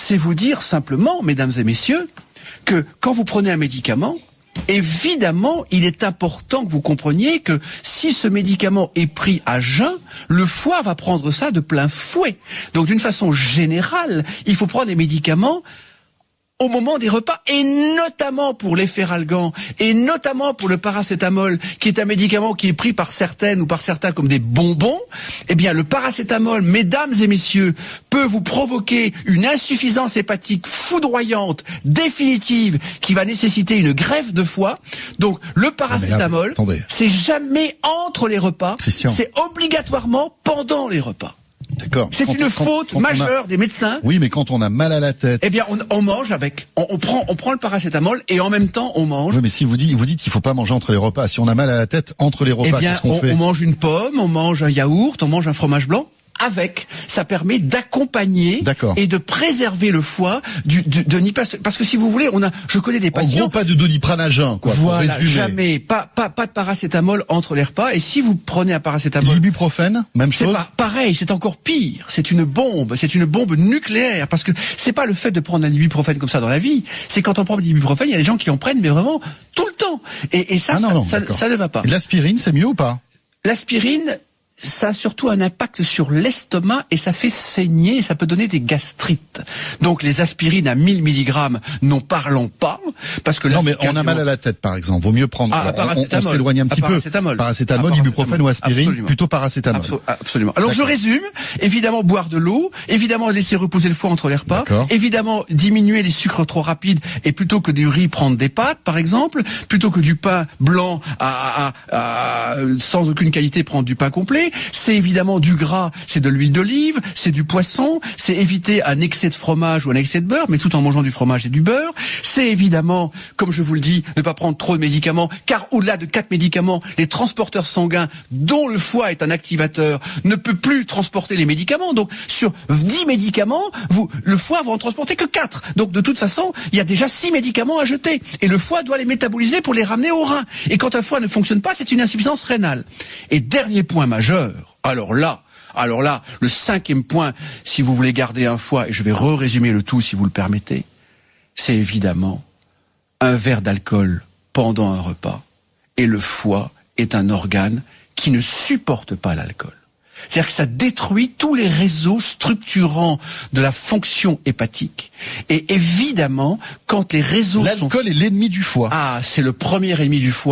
c'est vous dire simplement, mesdames et messieurs, que quand vous prenez un médicament, évidemment, il est important que vous compreniez que si ce médicament est pris à jeun, le foie va prendre ça de plein fouet. Donc d'une façon générale, il faut prendre des médicaments au moment des repas, et notamment pour les feralgan, et notamment pour le paracétamol, qui est un médicament qui est pris par certaines ou par certains comme des bonbons. Eh bien, le paracétamol, mesdames et messieurs, peut vous provoquer une insuffisance hépatique foudroyante, définitive, qui va nécessiter une greffe de foie. Donc, le paracétamol, c'est jamais entre les repas, c'est obligatoirement pendant les repas. D'accord. C'est une faute majeure des médecins. Oui, mais quand on a mal à la tête. Eh bien, on mange avec. On prend le paracétamol et en même temps, on mange. Oui, mais si vous dites qu'il faut pas manger entre les repas. Si on a mal à la tête entre les repas, qu'est-ce qu'on fait ? On mange une pomme, on mange un yaourt, on mange un fromage blanc. Avec, ça permet d'accompagner et de préserver le foie de Nipastase. Parce que si vous voulez, je connais des patients. En gros, pas de Doliprane à jeun, quoi. Voilà, jamais. Pas de paracétamol entre les repas. Et si vous prenez un paracétamol. L'ibuprofène, même chose. C'est pareil, c'est encore pire. C'est une bombe nucléaire. Parce que c'est pas le fait de prendre un ibuprofène comme ça dans la vie. C'est quand on prend de l'ibuprofène, il y a des gens qui en prennent, mais vraiment tout le temps. Et ça, ça ne va pas. Et l'aspirine, c'est mieux ou pas ? L'aspirine, ça a surtout un impact sur l'estomac et ça fait saigner et ça peut donner des gastrites. Donc les aspirines à 1000 mg, n'en parlons pas, parce que là, non, mais on a mal à la tête, par exemple. Vaut mieux prendre. On s'éloigne un petit peu. Paracétamol, ibuprofène ou aspirine, absolument. Plutôt paracétamol. Absolument. Alors je résume. Évidemment, boire de l'eau. Évidemment, laisser reposer le foie entre les repas. Évidemment, diminuer les sucres trop rapides et plutôt que du riz, prendre des pâtes, par exemple. Plutôt que du pain blanc sans aucune qualité, prendre du pain complet. C'est évidemment du gras, c'est de l'huile d'olive, c'est du poisson, c'est éviter un excès de fromage ou un excès de beurre, mais tout en mangeant du fromage et du beurre. C'est évidemment, comme je vous le dis, ne pas prendre trop de médicaments, car au-delà de 4 médicaments, les transporteurs sanguins, dont le foie est un activateur, ne peut plus transporter les médicaments. Donc, sur 10 médicaments, le foie va en transporter que 4. Donc, de toute façon, il y a déjà 6 médicaments à jeter. Et le foie doit les métaboliser pour les ramener au rein. Et quand un foie ne fonctionne pas, c'est une insuffisance rénale. Et dernier point majeur, alors là, le 5e point, si vous voulez garder un foie, et je vais résumer le tout si vous le permettez, c'est évidemment un verre d'alcool pendant un repas. Et le foie est un organe qui ne supporte pas l'alcool. C'est-à-dire que ça détruit tous les réseaux structurants de la fonction hépatique. Et évidemment, quand les réseaux L'alcool est l'ennemi du foie. Ah, c'est le premier ennemi du foie.